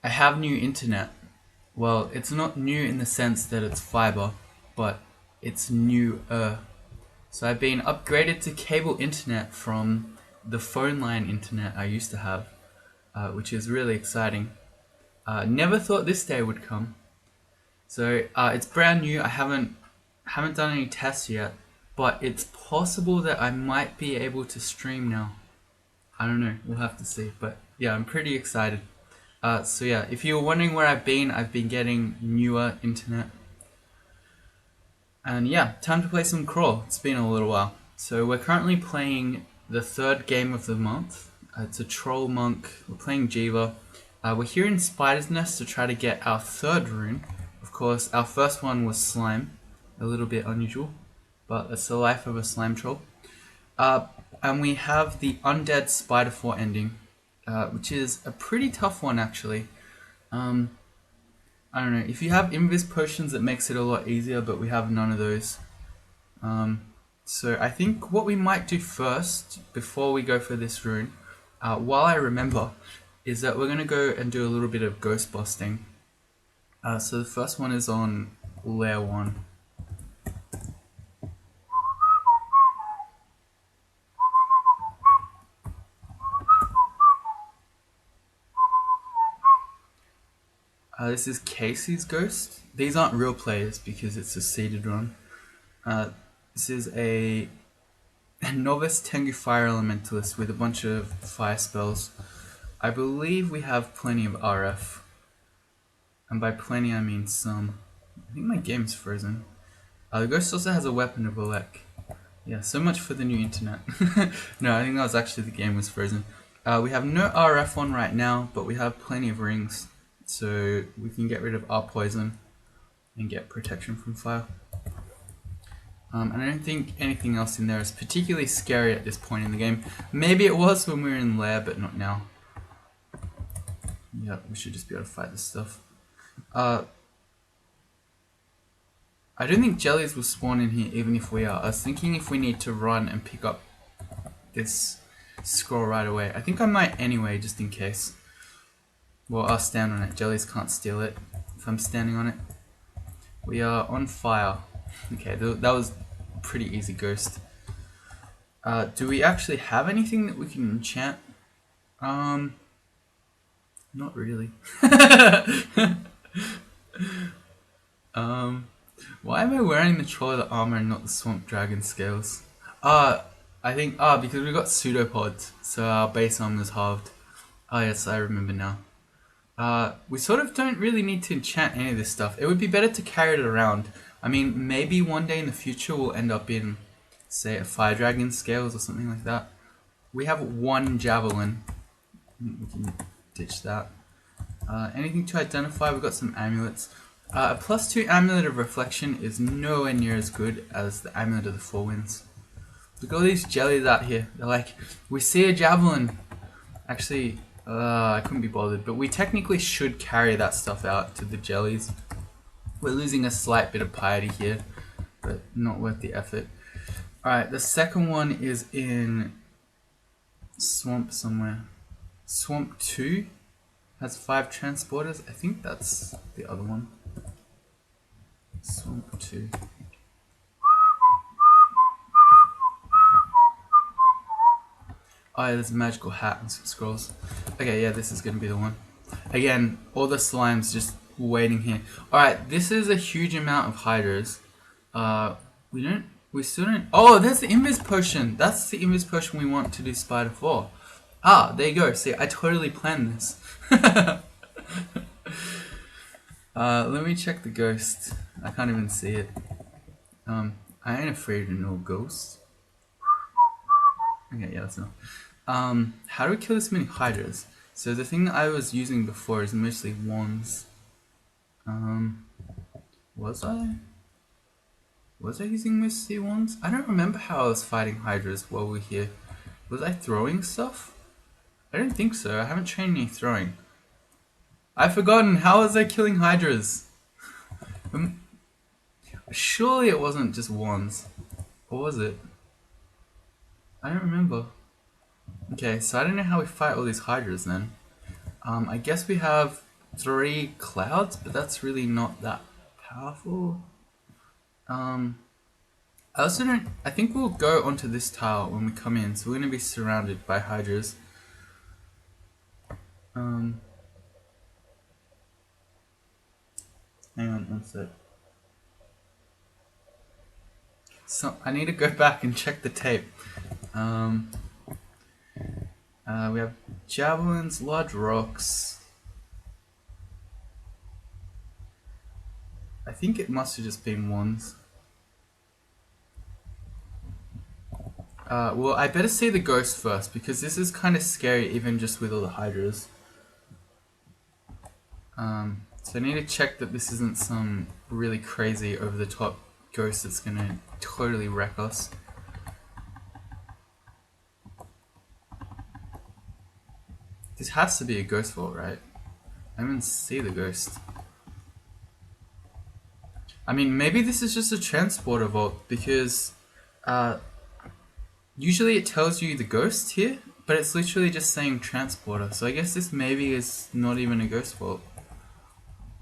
I have new internet. Well, it's not new in the sense that it's fiber, but it's newer. So I've been upgraded to cable internet from the phone line internet I used to have, which is really exciting. Never thought this day would come. So it's brand new. I haven't done any tests yet, but it's possible that I might be able to stream now. I don't know. We'll have to see. But yeah, I'm pretty excited. So yeah, if you're wondering where I've been getting newer internet. And yeah, time to play some Crawl. It's been a little while. So we're currently playing the third game of the month. It's a Troll Monk. We're playing Jiva. We're here in Spider's Nest to try to get our third rune. Of course, our first one was Slime. A little bit unusual, but it's the life of a slime troll. And we have the Undead Spider 4 ending, which is a pretty tough one actually. I don't know, if you have invis potions it makes it a lot easier, but we have none of those. So I think what we might do first, before we go for this rune, while I remember, is that we're going to go and do a little bit of ghost busting. So the first one is on layer 1. This is Casey's ghost. These aren't real players because it's a seeded run. This is a novice Tengu Fire Elementalist with a bunch of fire spells. I believe we have plenty of RF. And by plenty I mean some. I think my game's frozen. The ghost also has a weapon of Olek. Yeah, so much for the new internet. No, I think that was actually the game was frozen. We have no RF on right now, but we have plenty of rings. So we can get rid of our poison and get protection from fire. And I don't think anything else in there is particularly scary at this point in the game. Maybe it was when we were in lair, but not now. Yeah, we should just be able to fight this stuff. I don't think jellies will spawn in here even if we are. I was thinking if we need to run and pick up this scroll right away. I think I might anyway, just in case. Well, I'll stand on it. Jellies can't steal it if I'm standing on it. We are on fire. Okay, that was a pretty easy ghost. Do we actually have anything that we can enchant? Not really. Why am I wearing the Troller armor and not the Swamp Dragon scales? I think, because we got pseudopods, so our base armor is halved. Yes, I remember now. We sort of don't really need to enchant any of this stuff. It would be better to carry it around. I mean, maybe one day in the future we'll end up in, say, a Fire Dragon scales or something like that. We have one javelin. We can ditch that. Anything to identify? We've got some amulets. A +2 amulet of reflection is nowhere near as good as the amulet of the four winds. Look at all these jellies out here. They're like, we see a javelin. Actually, I couldn't be bothered, but we technically should carry that stuff out to the jellies. We're losing a slight bit of piety here, but not worth the effort. Alright, the second one is in Swamp somewhere. Swamp 2 has 5 transporters. I think that's the other one. Swamp 2. Oh, yeah, there's a magical hat and some scrolls. Okay, yeah, this is going to be the one. Again, all the slimes just waiting here. Alright, this is a huge amount of hydras. We still don't... Oh, there's the invis potion. That's the invis potion we want to do Spider 4. There you go. See, I totally planned this. Let me check the ghost. I can't even see it. I ain't afraid of no ghosts. Okay, yeah, that's enough. How do we kill this many hydras? So the thing that I was using before is mostly wands. Was I? Was I using mostly wands? I don't remember how I was fighting hydras while we're here. Was I throwing stuff? I don't think so. I haven't trained any throwing. I've forgotten. How was I killing hydras? Surely it wasn't just wands. Or was it? I don't remember. Okay, so I don't know how we fight all these hydras then. I guess we have 3 clouds, but that's really not that powerful. I also don't. I think we'll go onto this tile when we come in, so we're gonna be surrounded by hydras. Hang on one sec. So I need to go back and check the tape. We have javelins, large rocks. I think it must have just been wands. Well, I better see the ghost first, because this is kind of scary even just with all the hydras. So I need to check that this isn't some really crazy over-the-top ghost that's gonna totally wreck us. This has to be a ghost vault, right? I didn't see the ghost. I mean, maybe this is just a transporter vault, because usually it tells you the ghost here, but it's literally just saying transporter. So I guess this maybe is not even a ghost vault.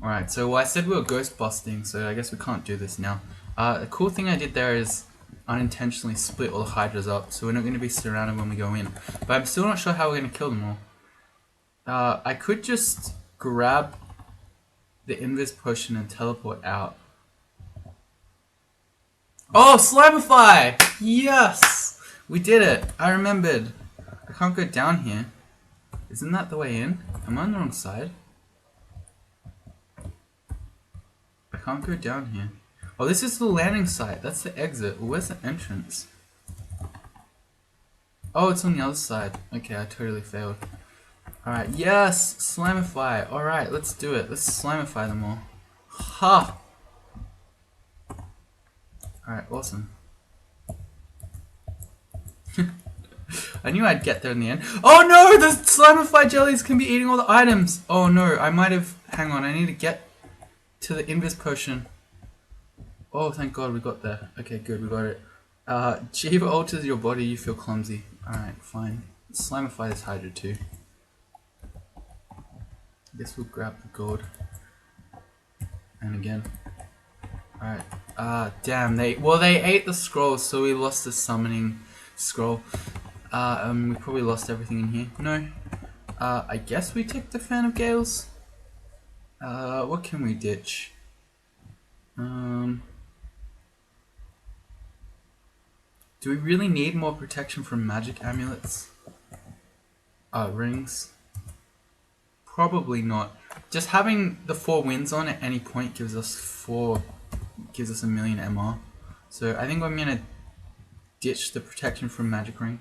Alright, so I said we were ghost busting, so I guess we can't do this now. The cool thing I did there is unintentionally split all the hydras up, so we're not going to be surrounded when we go in. But I'm still not sure how we're going to kill them all. I could just grab the invis potion and teleport out. Oh, Slimify! Yes! We did it! I remembered. I can't go down here. Isn't that the way in? Am I on the wrong side? I can't go down here. Oh, this is the landing site. That's the exit. Well, where's the entrance? Oh, it's on the other side. Okay, I totally failed. Alright, yes! Slimify. Alright, let's do it. Let's Slimify them all. Ha! Alright, awesome. I knew I'd get there in the end. Oh no! The Slimify jellies can be eating all the items! Oh no, I might have... Hang on, I need to get to the invis potion. Oh, thank god we got there. Okay, good, we got it. Shiva alters your body, you feel clumsy. Alright, fine. Slimify this Hydra too. I guess we'll grab the gold. And again. Alright. Damn, they ate the scrolls, so we lost the summoning scroll. We probably lost everything in here. No. I guess we take the Fan of Gales. What can we ditch? Do we really need more protection from magic amulets? Rings? Probably not. Just having the 4 winds on at any point gives us a million MR. So I think I'm gonna ditch the protection from magic ring.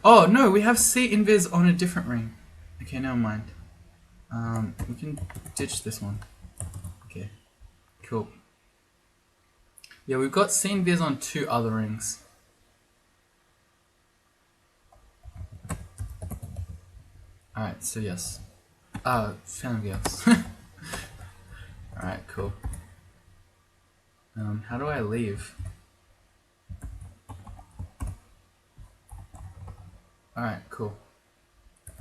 Oh no, we have C invis on a different ring. Okay, never mind. We can ditch this one. Okay, cool. Yeah, we've got C invis on 2 other rings. Alright, so yes. Fan of Gales. Alright, cool. How do I leave? Alright, cool.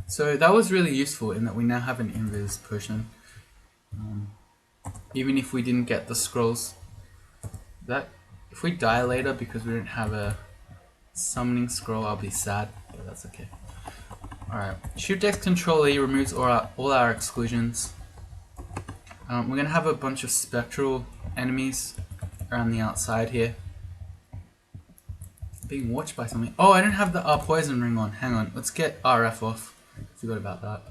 So that was really useful in that we now have an invis potion. Even if we didn't get the scrolls. If we die later because we don't have a summoning scroll, I'll be sad, but that's okay. Alright, Shift X Control E removes all our exclusions. We're gonna have a bunch of spectral enemies around the outside here. Being watched by something. Oh, I don't have the poison ring on. Hang on, let's get RF off. Forgot about that.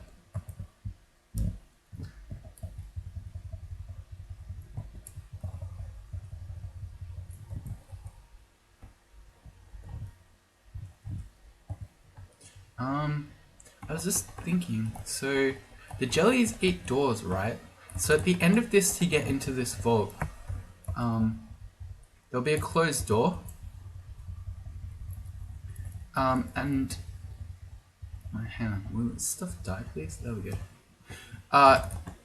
I was just thinking, so the jellies eat doors, right? So at the end of this, to get into this vault, there'll be a closed door. And hang on, will this stuff die, please? There we go.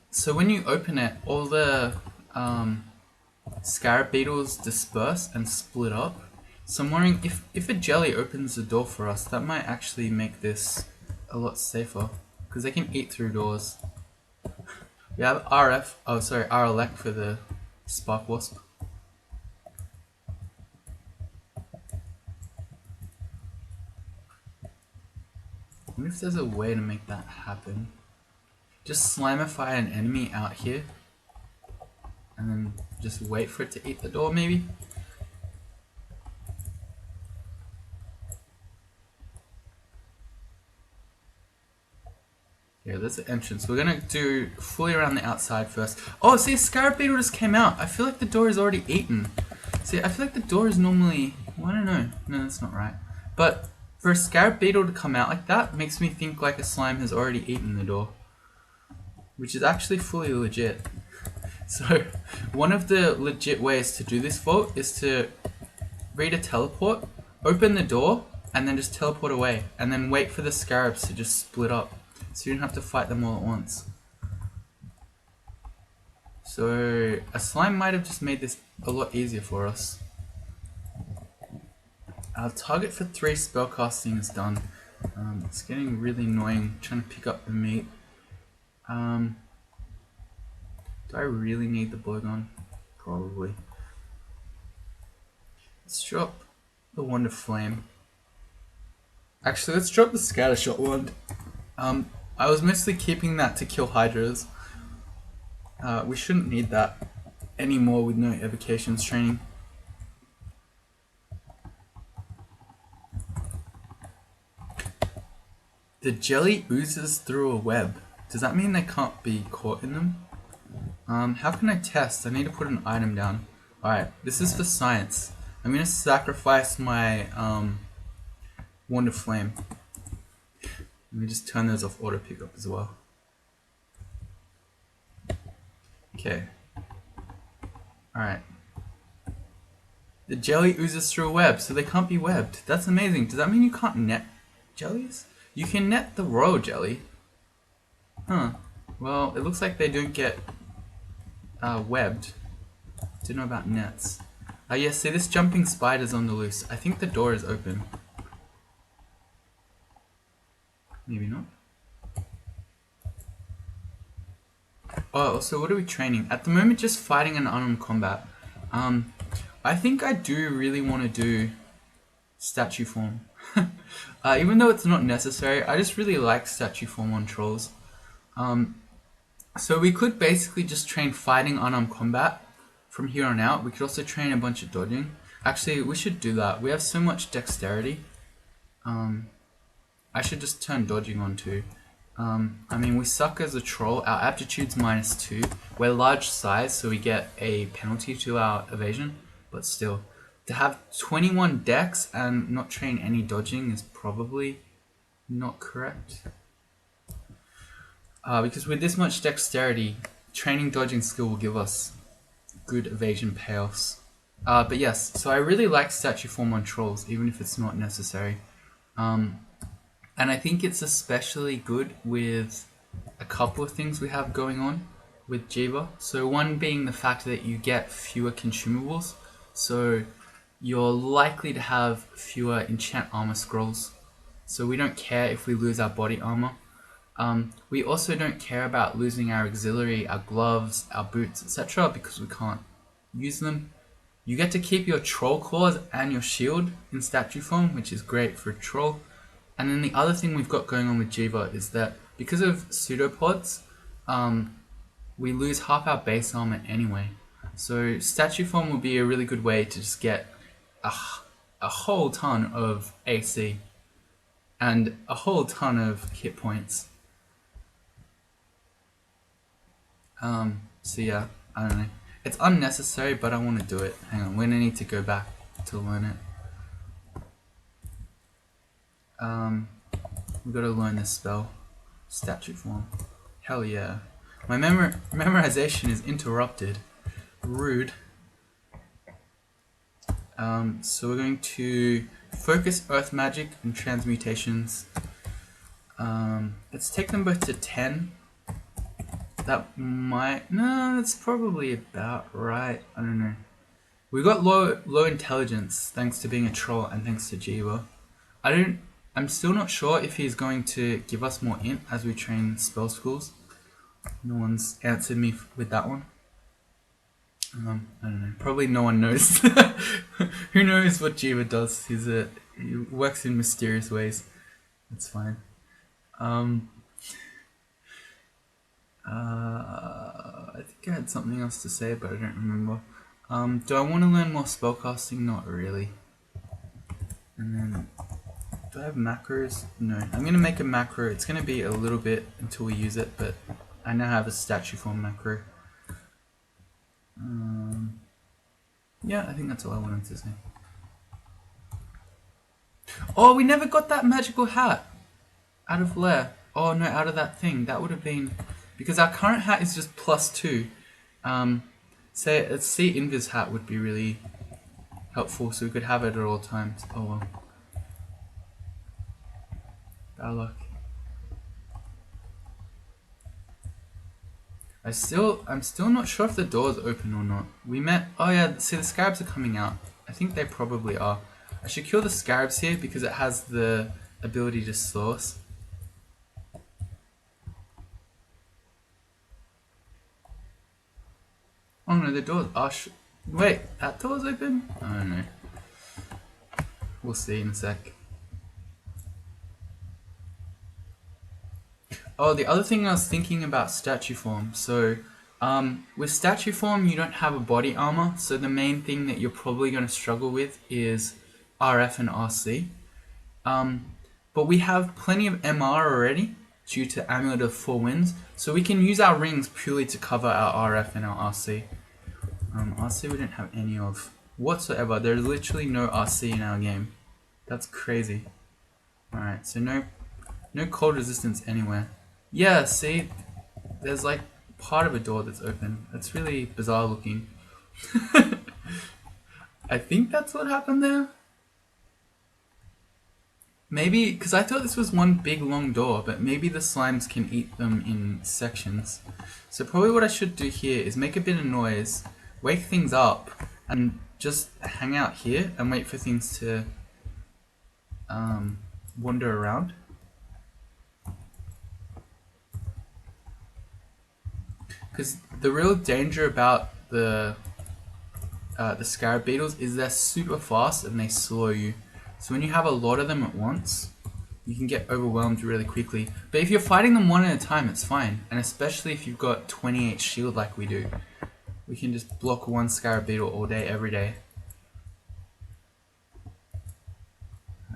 So when you open it, all the scarab beetles disperse and split up. So I'm wondering if a jelly opens the door for us, that might actually make this a lot safer. because they can eat through doors. We have RLX for the Spark Wasp. I wonder if there's a way to make that happen. Just slamify an enemy out here and then just wait for it to eat the door, maybe? Yeah, there's the entrance. We're gonna do fully around the outside first. Oh, see, a Scarab Beetle just came out. I feel like the door is already eaten. See, I feel like the door is normally... Well, I don't know. No, that's not right. But for a Scarab Beetle to come out like that makes me think like a slime has already eaten the door. Which is actually fully legit. So, one of the legit ways to do this vault is to read a teleport, open the door, and then just teleport away. And then wait for the scarabs to just split up. So you don't have to fight them all at once. So, a slime might have just made this a lot easier for us. Our target for 3 spellcasting is done. It's getting really annoying trying to pick up the meat. Do I really need the blowgun? Probably. Let's drop the Wand of Flame. Actually, let's drop the Scattershot Wand. I was mostly keeping that to kill Hydras. We shouldn't need that anymore with no evocations training. The jelly oozes through a web. Does that mean they can't be caught in them? How can I test? I need to put an item down. Alright, this is for science. I'm gonna sacrifice my Wand of Flame. Let me just turn those off auto pickup as well. Okay. Alright. The jelly oozes through a web, so they can't be webbed. That's amazing. Does that mean you can't net jellies? You can net the royal jelly. Huh. Well, it looks like they don't get webbed. Don't know about nets. Yeah, see this jumping spider's on the loose. I think the door is open. Maybe not. Oh, so what are we training? At the moment, just fighting an unarmed combat. I think I do really want to do statue form. Even though it's not necessary, I just really like statue form on trolls. So we could basically just train fighting unarmed combat from here on out. We could also train a bunch of dodging. Actually, we should do that. We have so much dexterity. I should just turn dodging on too. I mean, we suck as a troll. Our aptitude's -2. We're large size, so we get a penalty to our evasion. But still, to have 21 dex and not train any dodging is probably not correct. Because with this much dexterity, training dodging skill will give us good evasion payoffs. But yes, so I really like statue form on trolls, even if it's not necessary. And I think it's especially good with a couple of things we have going on with Jiva. So one being the fact that you get fewer consumables. So you're likely to have fewer enchant armor scrolls. So we don't care if we lose our body armor. We also don't care about losing our auxiliary, our gloves, our boots, etc. because we can't use them. You get to keep your troll claws and your shield in statue form, which is great for a troll. And then the other thing we've got going on with Jiva is that because of pseudopods, we lose half our base armor anyway. So statue form will be a really good way to just get a whole ton of AC and a whole ton of hit points. So yeah, I don't know. It's unnecessary, but I want to do it. Hang on, we're gonna need to go back to learn it. We gotta learn this spell. Statue form. Hell yeah. My memorization is interrupted. Rude. So we're going to focus earth magic and transmutations. Let's take them both to 10. That might... No, that's probably about right. I don't know. We got low intelligence thanks to being a troll and thanks to Jiva. I I'm still not sure if he's going to give us more int as we train spell schools. No one's answered me with that one. I don't know. Probably no one knows. Who knows what Jiva does? He works in mysterious ways. That's fine. I think I had something else to say, but I don't remember. Do I want to learn more spellcasting? Not really. And then, do I have macros? No. I'm going to make a macro. It's going to be a little bit until we use it, but I now have a statue form macro. Yeah, I think that's all I wanted to say. Oh, we never got that magical hat out of Lair. Oh no, out of that thing. That would have been... Because our current hat is just +2. Say a C Invis hat would be really helpful, so we could have it at all times. Oh well. Bad luck. I'm still not sure if the door's open or not. We met... Oh yeah, see the scarabs are coming out. I think they probably are. I should kill the scarabs here because it has the ability to slow us. Oh no, the doors are... Wait, that door's open? I don't know. We'll see in a sec. Oh, the other thing I was thinking about statue form. So, with statue form, you don't have a body armor. So the main thing that you're probably going to struggle with is RF and RC. But we have plenty of MR already due to Amulet of Four Winds. So we can use our rings purely to cover our RF and our RC. RC we don't have any of whatsoever. There's literally no RC in our game. That's crazy. Alright, so no cold resistance anywhere. Yeah, see? There's like part of a door that's open. That's really bizarre looking. I think that's what happened there. Maybe, because I thought this was one big long door, but maybe the slimes can eat them in sections. So probably what I should do here is make a bit of noise, wake things up, and just hang out here and wait for things to wander around. Because the real danger about the scarab beetles is they're super fast and they slow you. So when you have a lot of them at once, you can get overwhelmed really quickly. But if you're fighting them one at a time, it's fine. And especially if you've got 28 shield like we do. We can just block one scarab beetle all day, every day.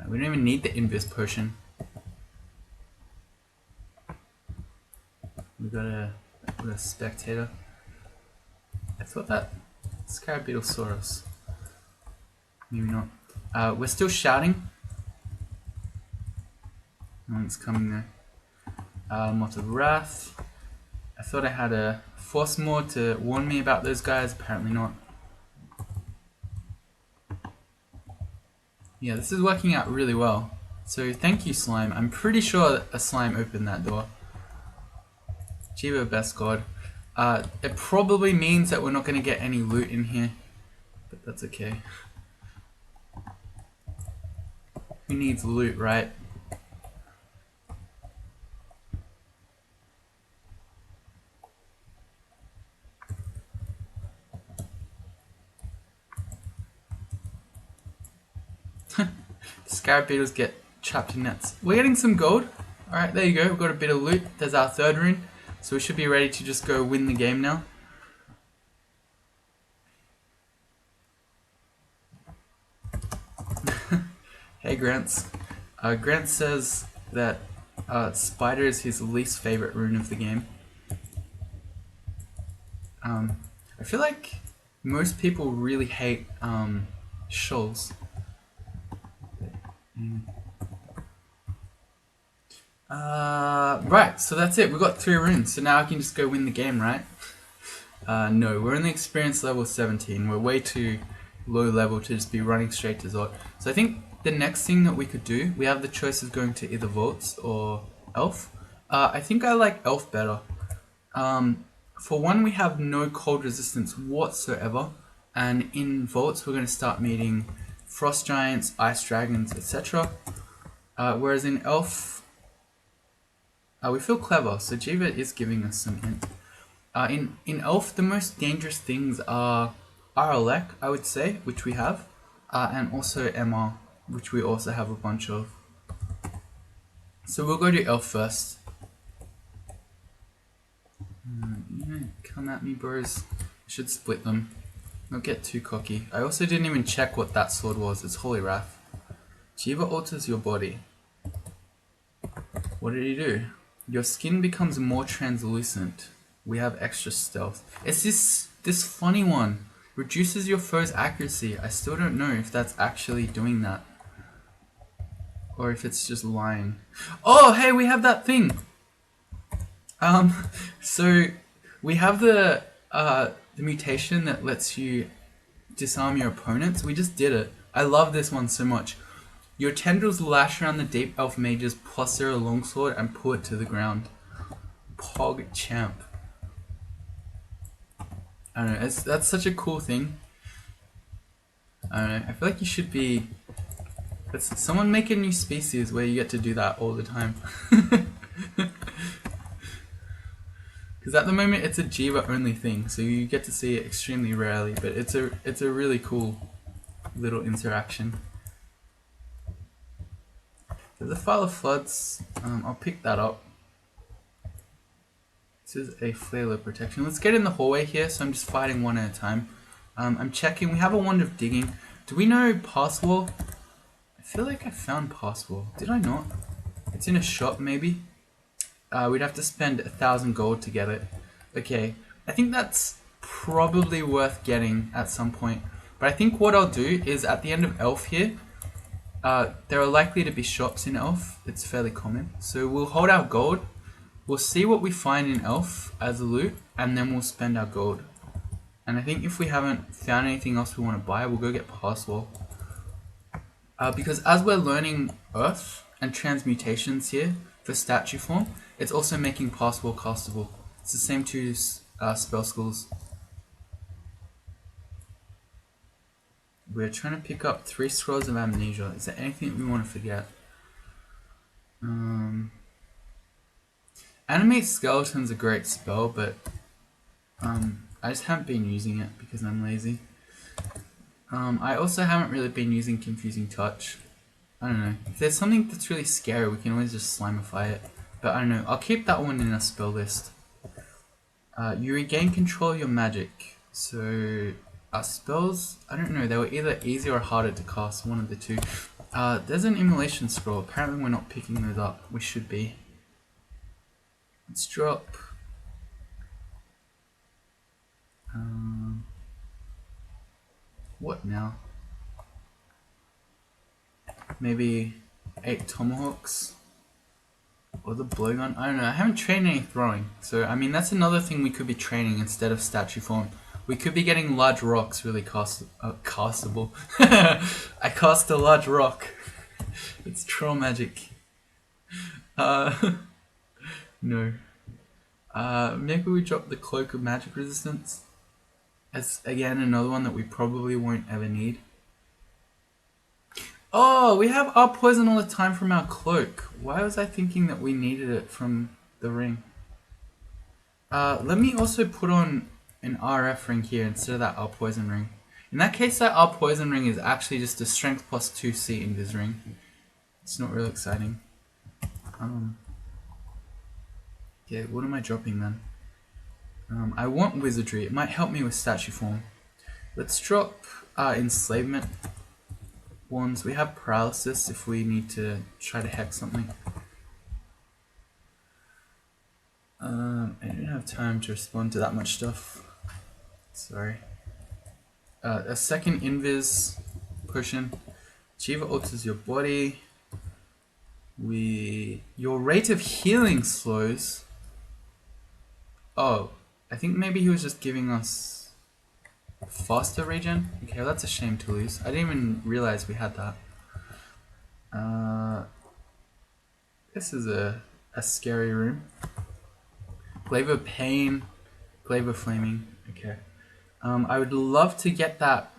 We don't even need the Invis potion. We got a spectator. I thought that scarab beetle saw us. Maybe not. We're still shouting. No one's coming there. Moth of Wrath. I thought I had a Force Maw to warn me about those guys. Apparently not. Yeah, this is working out really well. So thank you, slime. I'm pretty sure a slime opened that door. Jiva, best god. It probably means that we're not going to get any loot in here, but that's okay. Who needs loot, right? Scarab beetles get trapped in nets. We're getting some gold. Alright, there you go. We've got a bit of loot. There's our third rune. So we should be ready to just go win the game now. Hey Grants. Grant says that Spider is his least favorite rune of the game. I feel like most people really hate shoals. Right, so that's it. We got 3 runes, so now I can just go win the game, right? No, we're only experience level 17. We're way too low level to just be running straight to Zod. So I think the next thing that we could do, we have the choice of going to either Vaults or Elf. I think I like Elf better. For one, we have no cold resistance whatsoever, and in Vaults we're going to start meeting Frost Giants, Ice Dragons, etc. Whereas in Elf, we feel clever, so Jiva is giving us some hint. In Elf, the most dangerous things are Aralek, I would say, which we have, and also MR, which we also have a bunch of. So we'll go to Elf first. Come at me, bros. I should split them. Don't get too cocky. I also didn't even check what that sword was. It's Holy Wrath. Jiva alters your body. What did he do? Your skin becomes more translucent. We have extra stealth. It's this funny one. Reduces your foe's accuracy. I still don't know if that's actually doing that. Or if it's just lying. Oh, hey, we have that thing! So we have the mutation that lets you disarm your opponents. We just did it. I love this one so much. Your tendrils lash around the deep elf mages plus their longsword and pull it to the ground. Pog champ. I don't know, that's such a cool thing. I don't know, I feel like you should be... someone make a new species where you get to do that all the time. Because at the moment it's a Jiva only thing, so you get to see it extremely rarely, but it's a really cool little interaction. There's a File of Floods, I'll pick that up. This is a Flailer protection. Let's get in the hallway here, so I'm just fighting one at a time. I'm checking, we have a Wand of Digging. Do we know Pass Wall? I feel like I found Pass Wall. Did I not? It's in a shop maybe? We'd have to spend 1,000 gold to get it. Okay, I think that's probably worth getting at some point. But I think what I'll do is at the end of Elf here, there are likely to be shops in Elf. It's fairly common. So we'll hold our gold. We'll see what we find in Elf as a loot, and then we'll spend our gold. And I think if we haven't found anything else we want to buy, we'll go get Pass Wall. Because as we're learning Earth and transmutations here for statue form, it's also making Pass Wall castable. It's the same two spell schools. We're trying to pick up 3 Scrolls of Amnesia. Is there anything we want to forget? Animate Skeleton's a great spell, but I just haven't been using it because I'm lazy. I also haven't really been using Confusing Touch. I don't know. If there's something that's really scary, we can always just Slimify it. But I don't know. I'll keep that one in our spell list. You regain control of your magic. So our spells, I don't know. They were either easier or harder to cast. One of the two. There's an Immolation Scroll. Apparently we're not picking those up. We should be. Let's drop. What now? Maybe 8 Tomahawks? Or the blowgun? I don't know. I haven't trained any throwing. So, I mean, that's another thing we could be training instead of statue form. We could be getting large rocks really castable. I cast a large rock. It's troll magic. No. Maybe we drop the Cloak of Magic Resistance. That's, again, another one that we probably won't ever need. Oh, we have our poison all the time from our cloak. Why was I thinking that we needed it from the ring? Let me also put on an RF ring here instead of that our poison ring. In that case, that our poison ring is actually just a strength plus 2C invis ring. It's not real exciting. Yeah, what am I dropping then? I want wizardry. It might help me with statue form. Let's drop enslavement wands. We have paralysis if we need to try to hex something. I didn't have time to respond to that much stuff. Sorry. A second invis potion. Jiva alters your body. Your rate of healing slows. Oh, I think maybe he was just giving us faster regen. Okay, well, that's a shame to lose. I didn't even realize we had that. This is a scary room. Glaive of Pain, Glaive of Flaming. Okay. I would love to get that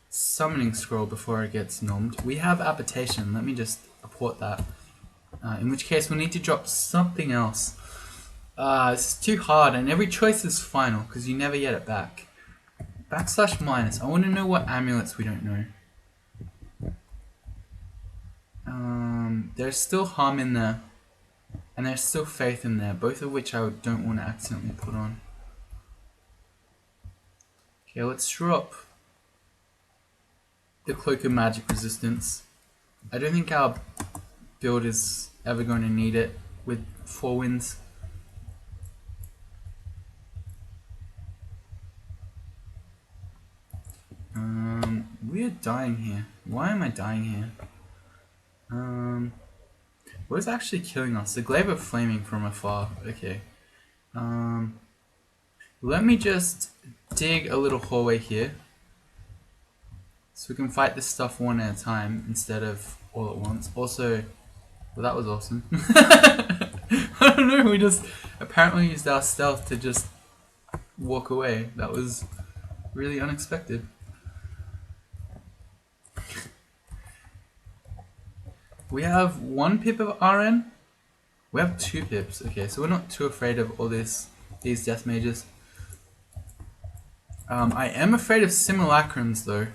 summoning scroll before it gets nommed. We have Appetition. Let me just support that. In which case we'll need to drop something else. It's too hard, and every choice is final because you never get it back. Backslash minus. I want to know what amulets we don't know. There's still harm in there, and there's still faith in there, both of which I don't want to accidentally put on. Okay, let's drop the Cloak of Magic Resistance. I don't think our build is ever going to need it with 4 wins. We are dying here. Why am I dying here? What is actually killing us? The glaive of flaming from afar. Okay. Let me just dig a little hallway here, so we can fight this stuff one at a time instead of all at once. Also, well, that was awesome. I don't know, we just apparently used our stealth to just walk away. That was really unexpected. We have 1 pip of RN. We have 2 pips. Okay, so we're not too afraid of all these death mages. I am afraid of simulacrums though,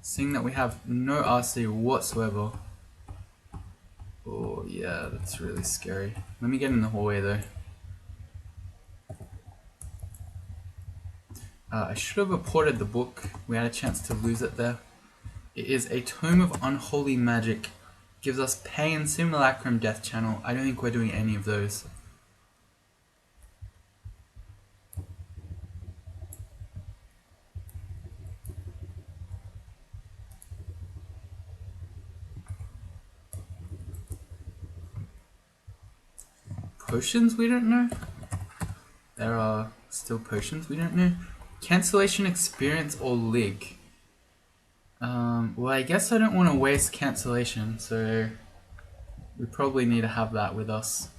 seeing that we have no RC whatsoever. Oh yeah, that's really scary. Let me get in the hallway though. I should have reported the book. We had a chance to lose it there. It is a Tome of Unholy Magic. Gives us Pain, Simulacrum, Death Channel. I don't think we're doing any of those. Potions we don't know? There are still potions we don't know. Cancellation, Experience, or Lig. Well, I guess I don't want to waste cancellation, so we probably need to have that with us.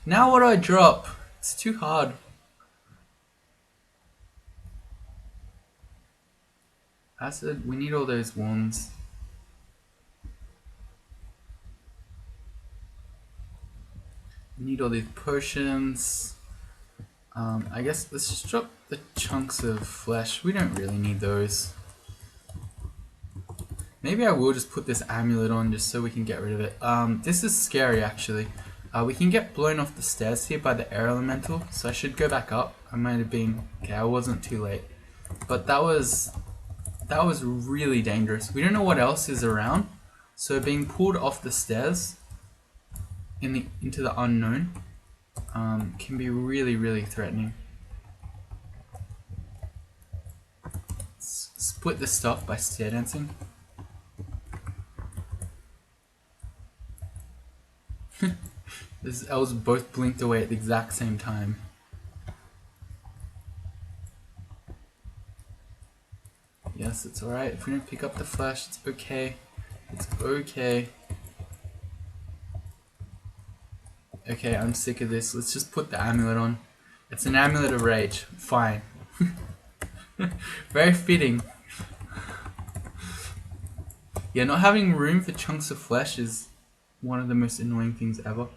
Now what do I drop? It's too hard. Acid, we need all those wands. We need all these potions. I guess let's just drop the chunks of flesh. We don't really need those. Maybe I will just put this amulet on just so we can get rid of it. This is scary actually. We can get blown off the stairs here by the air elemental, so I should go back up. I might have been, okay, I wasn't too late. But that was really dangerous. We don't know what else is around, so being pulled off the stairs into the unknown can be really, really threatening. Let's split this stuff by stair dancing. These elves both blinked away at the exact same time. Yes, it's alright. If we don't pick up the flesh, it's okay. It's okay. Okay, I'm sick of this. Let's just put the amulet on. It's an amulet of rage. Fine. Very fitting. Yeah, not having room for chunks of flesh is one of the most annoying things ever.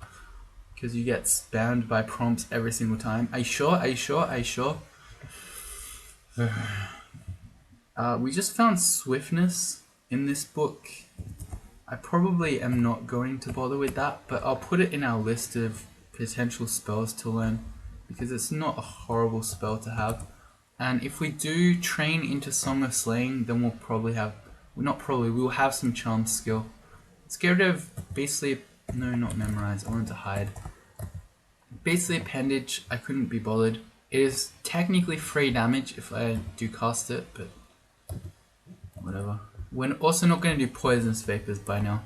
Because you get spammed by prompts every single time. Are you sure? Are you sure? Are you sure? We just found swiftness in this book. I probably am not going to bother with that, but I'll put it in our list of potential spells to learn, because it's not a horrible spell to have. And if we do train into Song of Slaying, then we'll probably have, well, not probably, we'll have some charm skill. Let's get rid of Beastly, no, not Memorize, I wanted to hide. Beastly Appendage, I couldn't be bothered. It is technically free damage if I do cast it, but whatever. We're also not going to do Poisonous Vapors by now.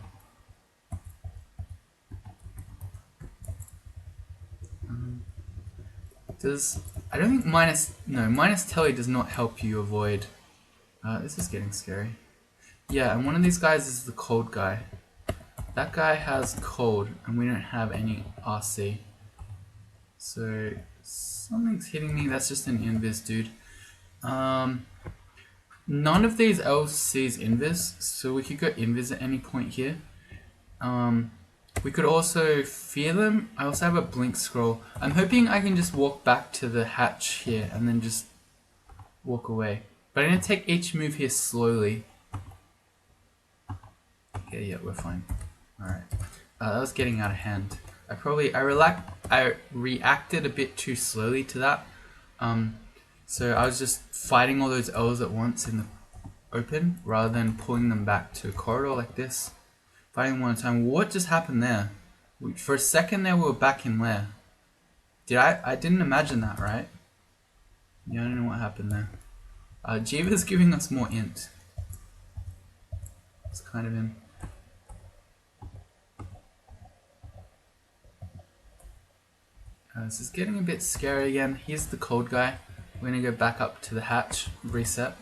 I don't think minus Telly does not help you avoid. This is getting scary. Yeah, and one of these guys is the cold guy. That guy has cold, and we don't have any RC. So something's hitting me. That's just an invis, dude. None of these elves sees invis, so we could go invis at any point here. We could also fear them. I also have a blink scroll. I'm hoping I can just walk back to the hatch here and then just walk away. But I'm gonna take each move here slowly. Yeah, we're fine. Alright. That was getting out of hand. I reacted a bit too slowly to that. So I was just fighting all those L's at once in the open rather than pulling them back to a corridor like this. Fighting one at a time. What just happened there? For a second there we were back in lair. I didn't imagine that, right? Yeah, I don't know what happened there. Jiva's giving us more int. It's kind of him. This is getting a bit scary again. Here's the cold guy. We're gonna go back up to the hatch, reset.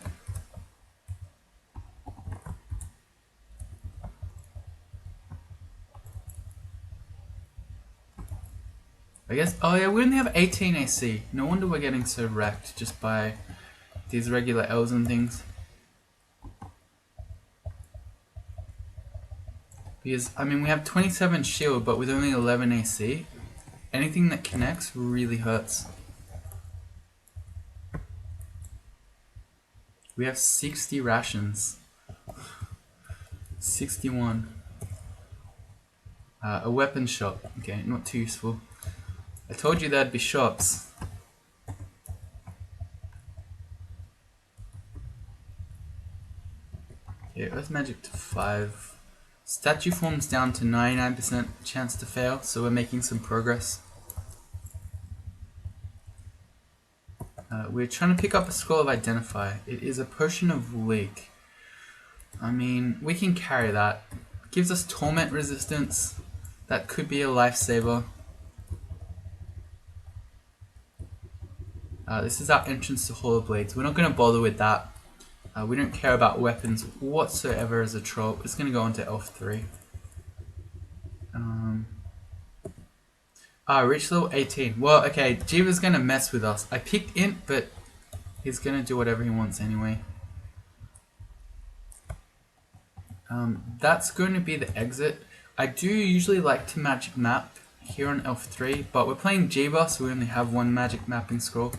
I guess, oh yeah, we only have 18 AC. No wonder we're getting so wrecked just by these regular L's and things. Because, I mean, we have 27 shield, but with only 11 AC, anything that connects really hurts. We have 60 rations. 61. A weapon shop. Okay, not too useful. I told you there'd be shops. Okay, Earth Magic to 5. Statue form's down to 99% chance to fail, so we're making some progress. We're trying to pick up a scroll of Identify. It is a potion of Lake. I mean, we can carry that. It gives us torment resistance. That could be a lifesaver. This is our entrance to Hall of Blades. We're not going to bother with that. We don't care about weapons whatsoever as a troll. It's going to go on to Elf 3. Reach level 18. Well, okay, Jiva's going to mess with us. I picked Int, but he's going to do whatever he wants anyway. That's going to be the exit. I do usually like to magic map here on Elf 3, but we're playing Jiva, so we only have one magic mapping scroll,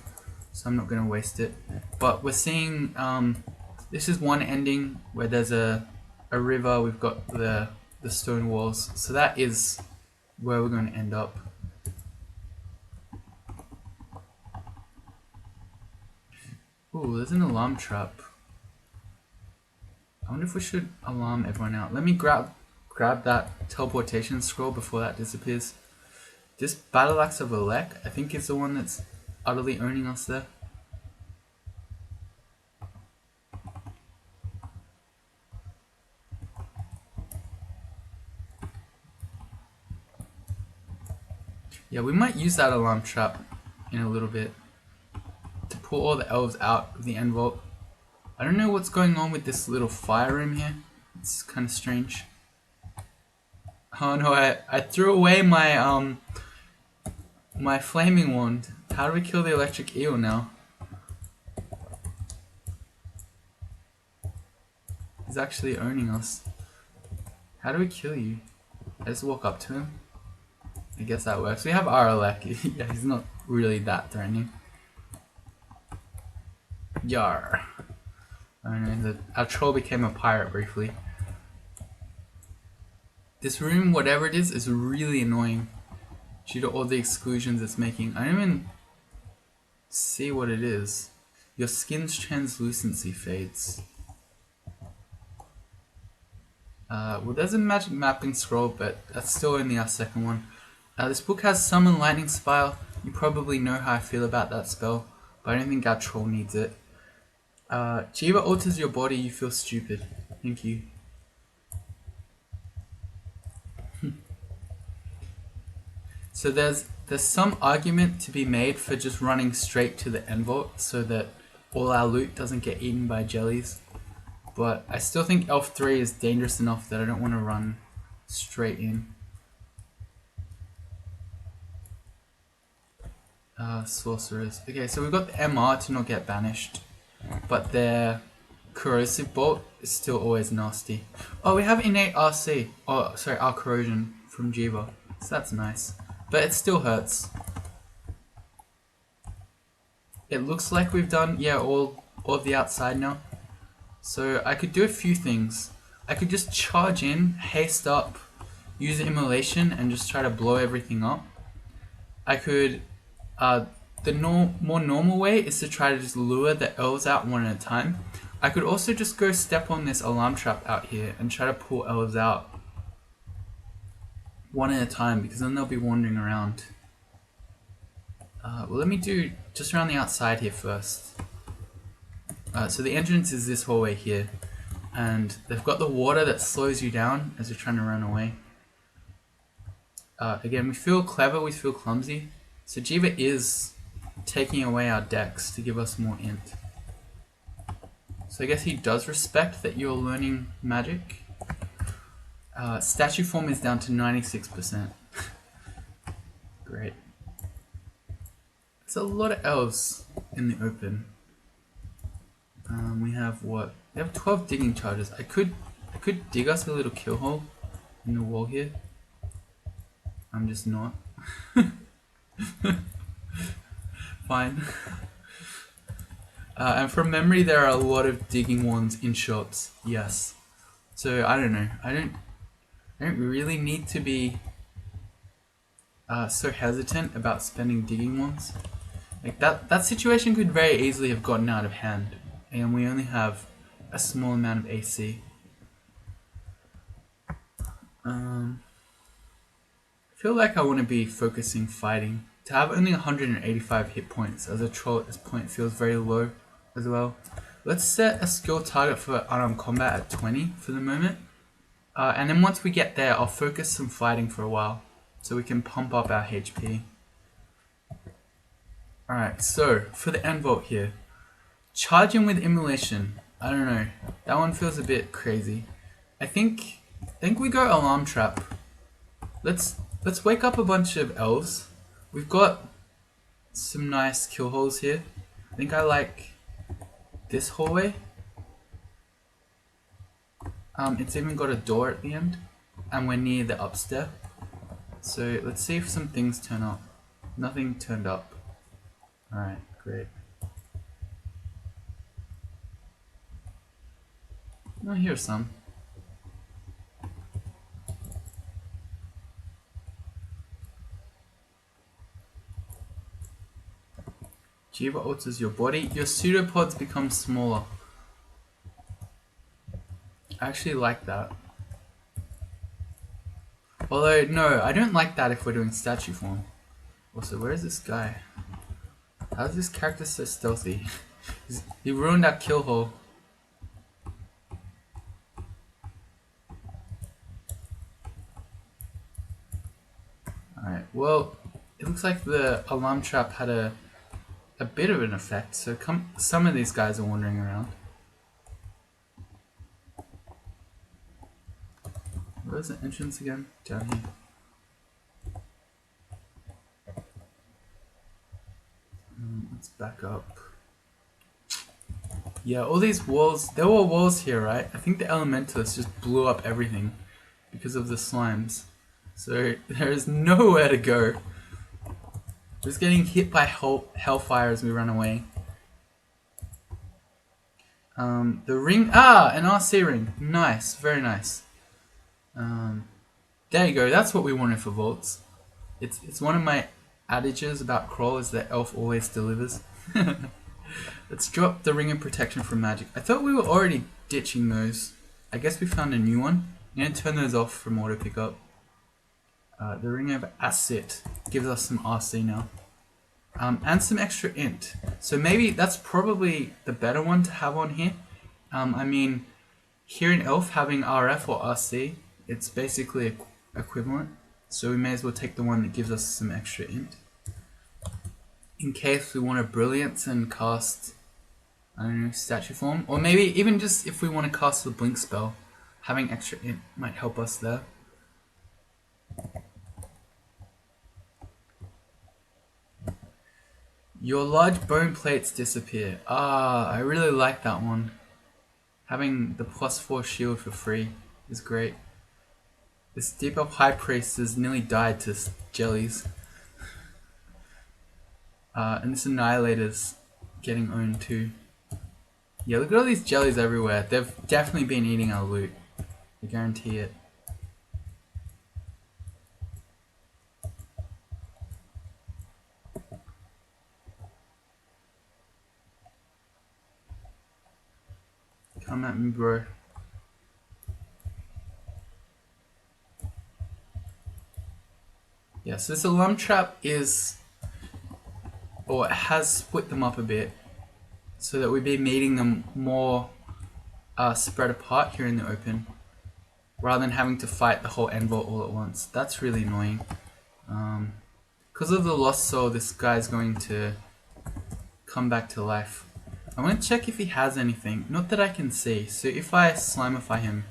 so I'm not going to waste it. But we're seeing, this is one ending where there's a river, we've got the stone walls, so that is where we're going to end up. Ooh, there's an alarm trap. I wonder if we should alarm everyone out. Let me grab that teleportation scroll before that disappears. This Battle Axe of Elec, I think, is the one that's utterly owning us there. Yeah, we might use that alarm trap in a little bit to pull all the elves out of the end vault. I don't know what's going on with this little fire room here. It's kind of strange. Oh no, I threw away my my flaming wand. How do we kill the electric eel now? He's actually owning us. How do we kill you? I just walk up to him. I guess that works. We have Aralek. Yeah, he's not really that threatening. Yar. I don't know, our troll became a pirate briefly. This room, whatever it is really annoying due to all the exclusions it's making. I don't even see what it is. Your skin's translucency fades. Well, there's a magic mapping scroll, but that's still only our second one. This book has Summon Lightning Spire. You probably know how I feel about that spell, but I don't think our troll needs it. Jiva alters your body, you feel stupid. Thank you. So there's some argument to be made for just running straight to the end vault so that all our loot doesn't get eaten by jellies. But I still think Elf 3 is dangerous enough that I don't want to run straight in. Sorcerers. Okay, so we've got the MR to not get banished, but their Corrosive Bolt is still always nasty. Oh, we have innate RC. Oh, sorry, our corrosion from Jiva. So that's nice. But it still hurts. It looks like we've done, yeah, all of the outside now. So I could do a few things. I could just charge in, haste up, use immolation, and just try to blow everything up. I could, the more normal way is to try to just lure the elves out one at a time. I could also just go step on this alarm trap out here and try to pull elves out one at a time, because then they'll be wandering around. Well, let me do just around the outside here first. So the entrance is this hallway here, and they've got the water that slows you down as you're trying to run away. Again, we feel clever, we feel clumsy. So Jiva is taking away our dex to give us more int. So I guess he does respect that you're learning magic. Statue form is down to 96%. Great. There's a lot of elves in the open. We have what? We have 12 digging charges. I could dig us a little kill hole in the wall here. I'm just not. Fine. And from memory, there are a lot of digging wands in shops. Yes. So I don't know. I don't really need to be so hesitant about spending digging wands. Like that situation could very easily have gotten out of hand, and we only have a small amount of AC. I feel like I want to be focusing fighting. To have only 185 hit points as a troll at this point feels very low as well. Let's set a skill target for unarmed combat at 20 for the moment. And then once we get there, I'll focus some fighting for a while so we can pump up our HP. Alright, so for the end vault here, charging with immolation. I don't know, that one feels a bit crazy. I think we go alarm trap. Let's wake up a bunch of elves. We've got some nice kill holes here. I think I like this hallway. It's even got a door at the end, and we're near the upstairs. So let's see if some things turn up. Nothing turned up. Alright, great. Oh, here's some. Jiva alters your body. Your pseudopods become smaller. I actually like that. Although, no, I don't like that if we're doing statue form. Also, where is this guy? How is this character so stealthy? He ruined our kill hole. Alright, well, it looks like the alarm trap had a bit of an effect, so some of these guys are wandering around. Where's the entrance again? Down here. Let's back up. Yeah, all these walls, there were walls here, right? I think the elementalists just blew up everything because of the slimes. So there is nowhere to go. Just getting hit by hellfire as we run away. The ring, an RC ring. Nice, very nice. There you go, that's what we wanted for vaults. It's one of my adages about Crawl is that elf always delivers. Let's drop the ring of protection from magic. I thought we were already ditching those. I guess we found a new one. I'm gonna turn those off from auto pickup. The ring of acid gives us some RC now. And some extra int. So maybe that's probably the better one to have on here. I mean, here in elf having RF or RC, it's basically equivalent. So we may as well take the one that gives us some extra int. In case we want to brilliance and cast, I don't know, statue form. Or maybe even just if we want to cast the blink spell, having extra int might help us there. Your large bone plates disappear. I really like that one. Having the +4 shield for free is great. This debuff High Priest has nearly died to jellies. And this Annihilator's getting owned too. Yeah, look at all these jellies everywhere. They've definitely been eating our loot. I guarantee it. Come at me, bro. Yeah, so this alarm trap is, or it has split them up a bit, so that we'd be meeting them more spread apart here in the open, rather than having to fight the whole end vault all at once. That's really annoying. Because of the lost soul, this guy's going to come back to life. I want to check if he has anything. Not that I can see. So if I Slimify him...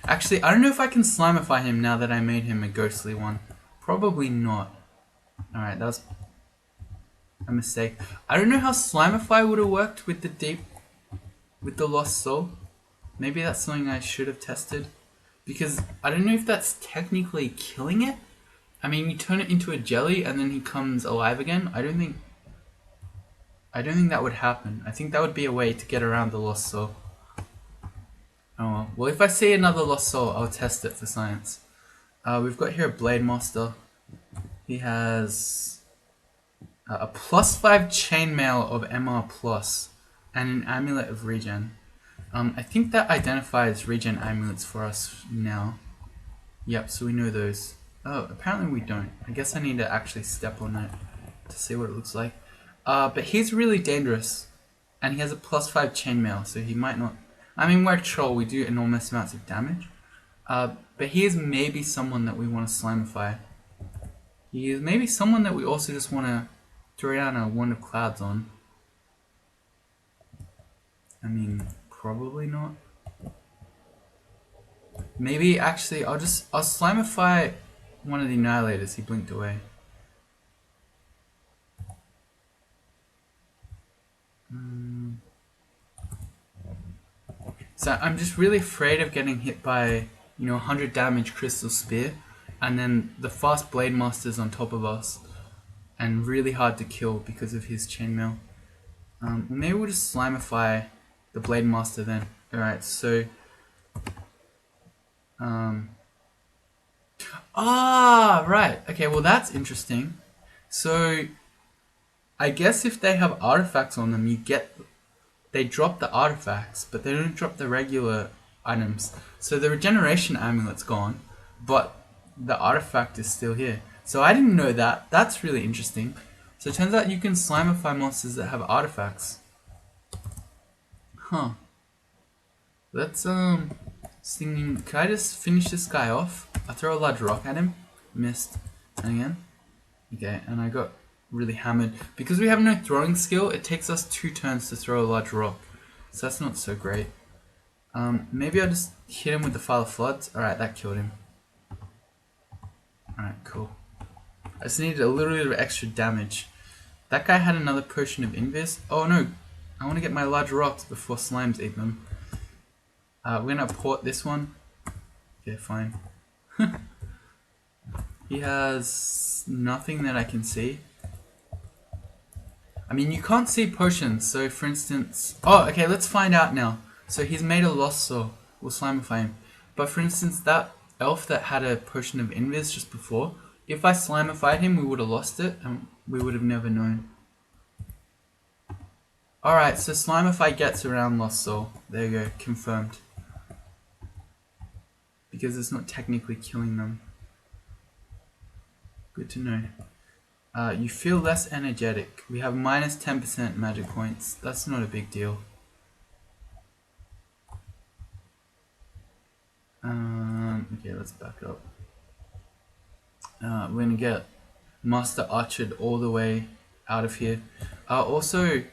Actually, I don't know if I can Slimify him now that I made him a ghostly one. Probably not. Alright, that was a mistake. I don't know how Slimify would have worked with the lost soul. Maybe that's something I should have tested. Because I don't know if that's technically killing it. I mean, you turn it into a jelly and then he comes alive again. I don't think that would happen. I think that would be a way to get around the lost soul. Oh well. Well, if I see another lost soul, I'll test it for science. We've got here a Blade Master. He has a +5 chainmail of MR plus and an amulet of regen. I think that identifies regen amulets for us now. Yep, so we know those. Oh, apparently we don't. I guess I need to actually step on it to see what it looks like. But he's really dangerous, and he has a +5 chainmail, so he might not... I mean, we're a troll, we do enormous amounts of damage. But he is maybe someone that we want to Slimify. He is maybe someone that we also just want to throw down a Wand of Clouds on. I mean, probably not. Maybe, actually, I'll Slimify one of the Annihilators. He blinked away. So I'm just really afraid of getting hit by, 100 damage Crystal Spear, and then the fast Blade Master's on top of us, and really hard to kill because of his chainmail. Maybe we'll just Slimify the Blade Master then. Alright, so... right. Okay, well that's interesting. So, I guess if they have artifacts on them, they drop the artifacts, but they don't drop the regular items. So the regeneration amulet's gone, but the artifact is still here. So I didn't know that. That's really interesting. So it turns out you can Slimify monsters that have artifacts. Huh. Let's thinking, can I just finish this guy off? I throw a large rock at him. Missed. And again. Okay, and I got really hammered. Because we have no throwing skill, it takes us 2 turns to throw a large rock. So that's not so great. Maybe I'll just hit him with the File of Floods. Alright, that killed him. Alright, cool. I just needed a little bit of extra damage. That guy had another potion of Invis. Oh no, I want to get my large rocks before slimes eat them. We're gonna port this one. Okay, fine. He has nothing that I can see. I mean, you can't see potions, so for instance... Oh, okay, let's find out now. So he's made a lost soul. We'll Slimify him. But for instance, that elf that had a potion of Invis just before, if I Slimified him, we would have lost it, and we would have never known. Alright, so Slimify gets around lost soul. There you go, confirmed. Because it's not technically killing them. Good to know. You feel less energetic. We have minus 10% magic points. That's not a big deal. Okay, let's back up. We're gonna get Master Archered all the way out of here. Also,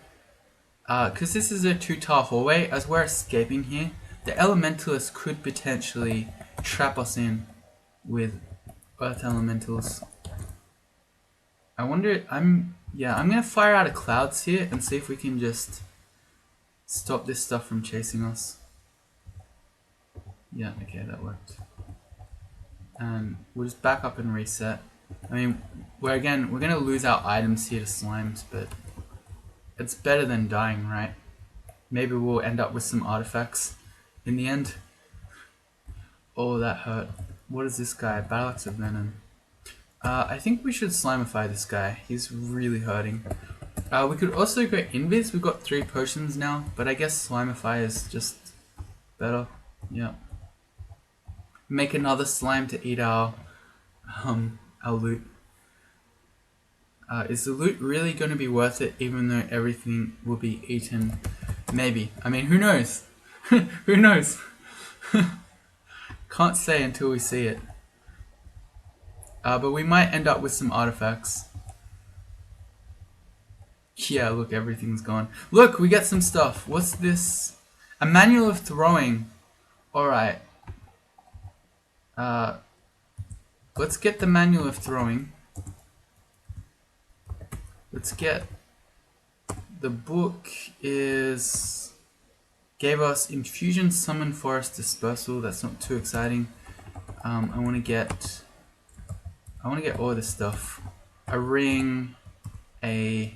because this is a 2-tile hallway, as we're escaping here, the Elementalists could potentially trap us in with Earth Elementals. I wonder, I'm gonna fire out of clouds here and see if we can just stop this stuff from chasing us. Yeah, okay, that worked. And we'll just back up and reset. I mean, we're gonna lose our items here to slimes, but it's better than dying, right? Maybe we'll end up with some artifacts in the end. Oh, that hurt. What is this guy? Battle Axe of Venom. I think we should slimify this guy. He's really hurting. We could also go invis. We've got 3 potions now, but I guess slimify is just better. Yeah. Make another slime to eat our loot. Is the loot really going to be worth it, even though everything will be eaten? Maybe. I mean, who knows? Who knows? Can't say until we see it. But we might end up with some artifacts. Yeah, look, everything's gone. Look, we get some stuff. What's this? A manual of throwing. Alright. Let's get the manual of throwing. Let's get... The book is... Gave us Infusion, Summon, Forest, Dispersal. That's not too exciting. I want to get all this stuff. A ring, a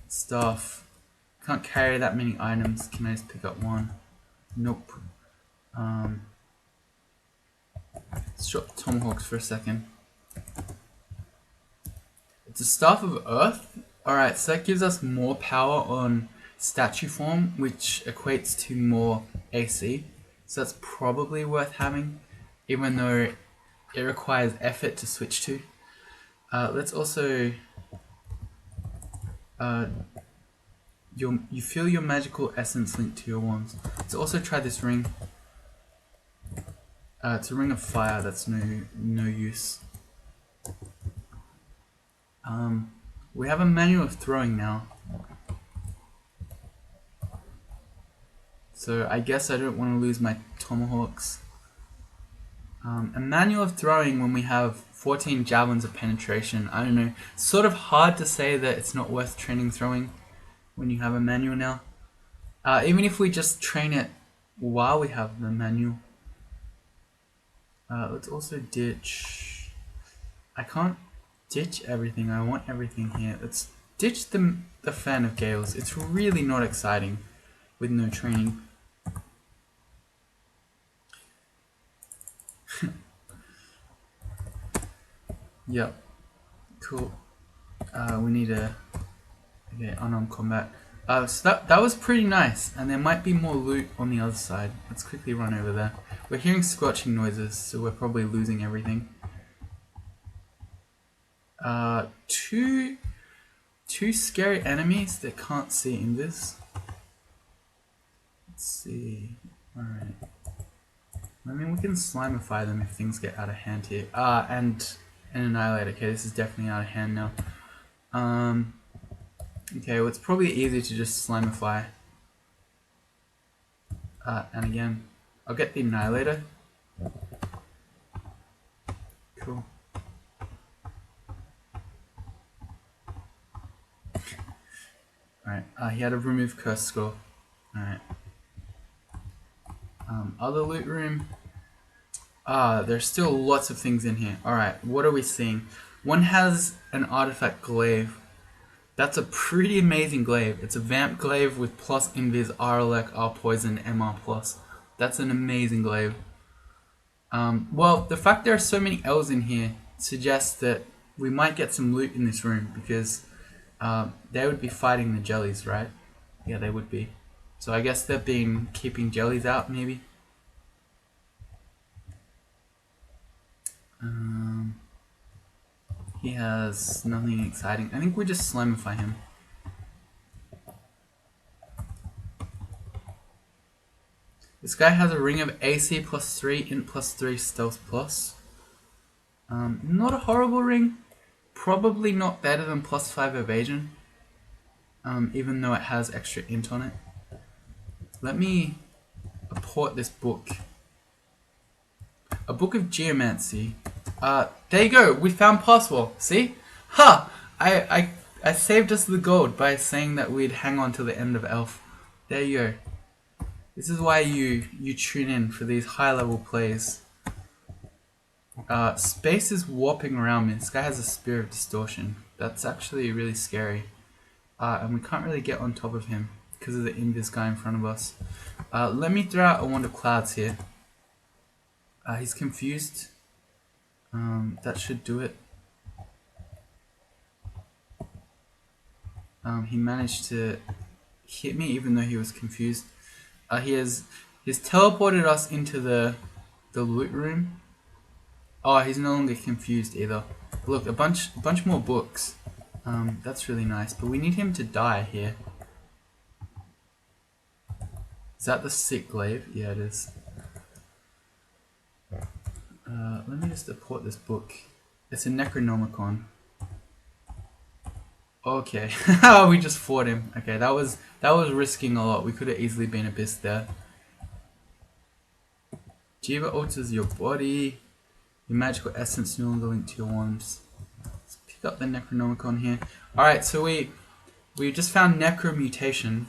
staff. Can't carry that many items. Can I just pick up one? Nope. Let's drop tomahawks for a second. It's a Staff of Earth. Alright, so that gives us more power on statue form, which equates to more AC. So that's probably worth having, even though it requires effort to switch to. Let's also... you feel your magical essence linked to your wands. Let's also try this ring. It's a ring of fire. That's no use. We have a manual of throwing now. So I guess I don't want to lose my tomahawks. A manual of throwing when we have 14 javelins of penetration. I don't know. It's sort of hard to say that it's not worth training throwing when you have a manual now. Even if we just train it while we have the manual. Let's also ditch... I can't ditch everything. I want everything here. Let's ditch the Fan of Gales. It's really not exciting with no training. Yep. Cool. We need a... Okay, unarmed combat. So that was pretty nice, and there might be more loot on the other side. Let's quickly run over there. We're hearing squelching noises, so we're probably losing everything. Two scary enemies that can't see in this. Let's see. Alright. I mean, we can slimify them if things get out of hand here. And an Annihilator. Okay, this is definitely out of hand now. Okay, well, it's probably easy to just slimify. And again, I'll get the Annihilator. Cool. Alright, he had a remove curse score. Alright. Other loot room. There's still lots of things in here. Alright, what are we seeing? One has an artifact glaive. That's a pretty amazing glaive. It's a vamp glaive with plus invis, RLEC, R poison, MR+. That's an amazing glaive. Well, the fact there are so many L's in here suggests that we might get some loot in this room, because they would be fighting the jellies, right? Yeah, they would be. So I guess they've been keeping jellies out, maybe. He has nothing exciting. I think we just slimify him. This guy has a ring of AC +3, int +3, stealth plus. Not a horrible ring. Probably not better than +5 evasion. Even though it has extra int on it. Let me apport this book. A book of geomancy. There you go. We found Passwall. See? Ha! I saved us the gold by saying that we'd hang on to the end of Elf. There you go. This is why you tune in for these high level plays. Space is warping around me. This guy has a Spear of Distortion. That's actually really scary. And we can't really get on top of him because of the invis guy in front of us. Let me throw out a Wand of Clouds here. He's confused. That should do it. He managed to hit me even though he was confused. He's teleported us into the loot room. Oh, he's no longer confused either. Look, a bunch more books. That's really nice, but we need him to die here. Is that the sick glaive? Yeah, it is. Let me just deport this book. It's a Necronomicon. Okay, we just fought him. Okay, that was risking a lot. We could have easily been abyssed there. Jiva alters your body. Your magical essence no longer linked to your wands. Let's pick up the Necronomicon here. Alright, so we just found Necromutation.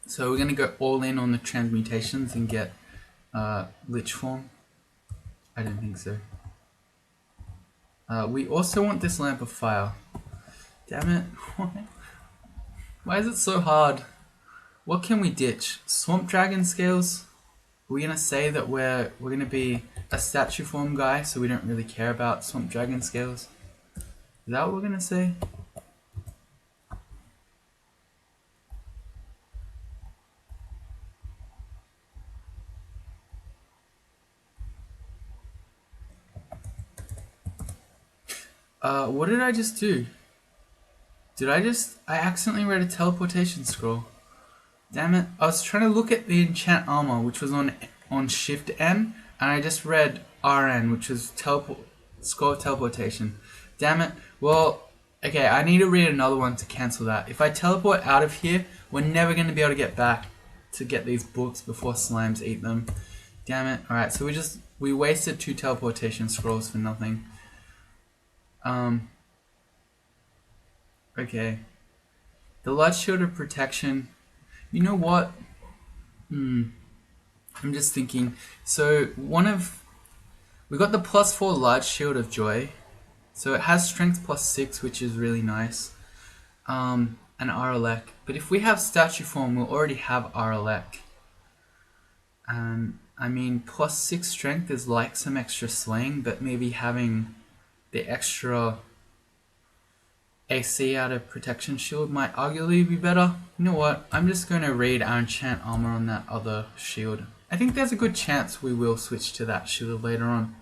So we're gonna go all in on the transmutations and get Lich Form. I don't think so. We also want this Lamp of Fire. Damn it. Why is it so hard? What can we ditch? Swamp Dragon Scales? Are we gonna say that we're gonna be a statue form guy, so we don't really care about Swamp Dragon Scales? Is that what we're gonna say? What did I just do? I accidentally read a teleportation scroll. Damn it. I was trying to look at the enchant armor, which was on Shift N, and I just read RN, which was scroll teleportation. Damn it. Well, okay, I need to read another one to cancel that. If I teleport out of here, we're never going to be able to get back to get these books before slimes eat them. Damn it. Alright, so we wasted 2 teleportation scrolls for nothing. Okay. The large shield of protection. You know what? I'm just thinking. So we got the +4 large shield of joy. So it has strength +6, which is really nice. And Aralek. But if we have statue form, we'll already have Aralek. And I mean, +6 strength is like some extra slaying, but maybe having the extra AC out of protection shield might arguably be better. You know what? I'm just going to read our enchant armor on that other shield. I think there's a good chance we will switch to that shield later on.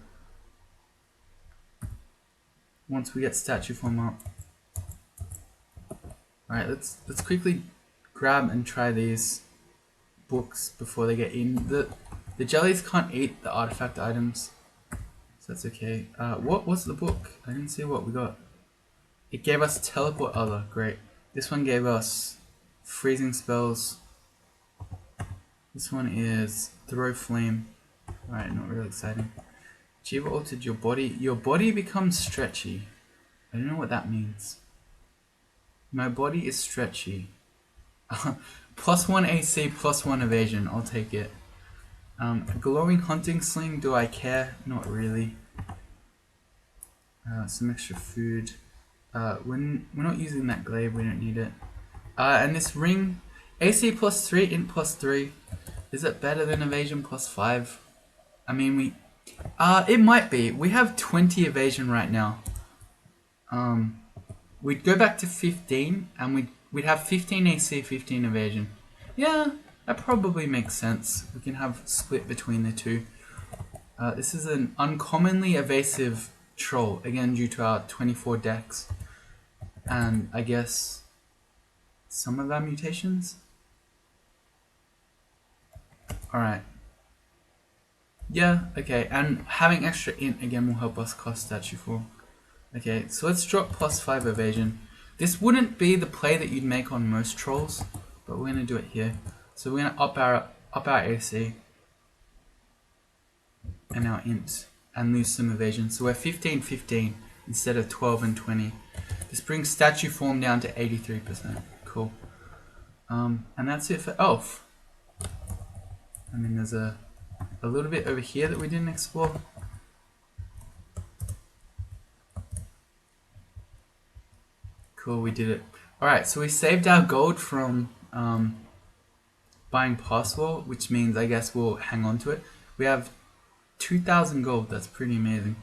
Once we get statue form up. Alright, let's quickly grab and try these books before they get eaten. The jellies can't eat the artifact items, so that's okay. What was the book? I didn't see what we got. It gave us teleport other, great. This one gave us freezing spells. This one is throw flame. Alright, not really exciting. Jiva altered your body. Your body becomes stretchy. I don't know what that means. My body is stretchy. +1 AC, +1 evasion, I'll take it. Glowing hunting sling, do I care? Not really. Some extra food. We're not using that glaive, we don't need it. And this ring, AC +3, int +3. Is it better than evasion +5? I mean, it might be. We have 20 evasion right now. We'd go back to 15, and we'd have 15 AC, 15 evasion. Yeah, that probably makes sense. We can have split between the two. This is an uncommonly evasive troll, again due to our 24 dex. And I guess some of our mutations? Alright. Yeah, okay, and having extra int again will help us cost statue form. Okay, so let's drop +5 evasion. This wouldn't be the play that you'd make on most trolls, but we're gonna do it here. So we're gonna up our AC and our int and lose some evasion. So we're 15-15 instead of 12 and 20. This brings statue form down to 83%. Cool. And that's it for Elf. And then there's a little bit over here that we didn't explore. Cool, we did it. Alright, so we saved our gold from buying Passwall, which means I guess we'll hang on to it. We have 2,000 gold, that's pretty amazing.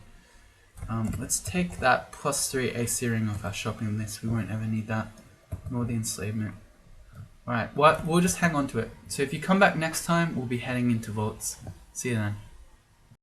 Let's take that +3 AC ring off our shopping list, we won't ever need that. Nor the enslavement. Alright, we'll just hang on to it. So if you come back next time, we'll be heading into vaults. See you then.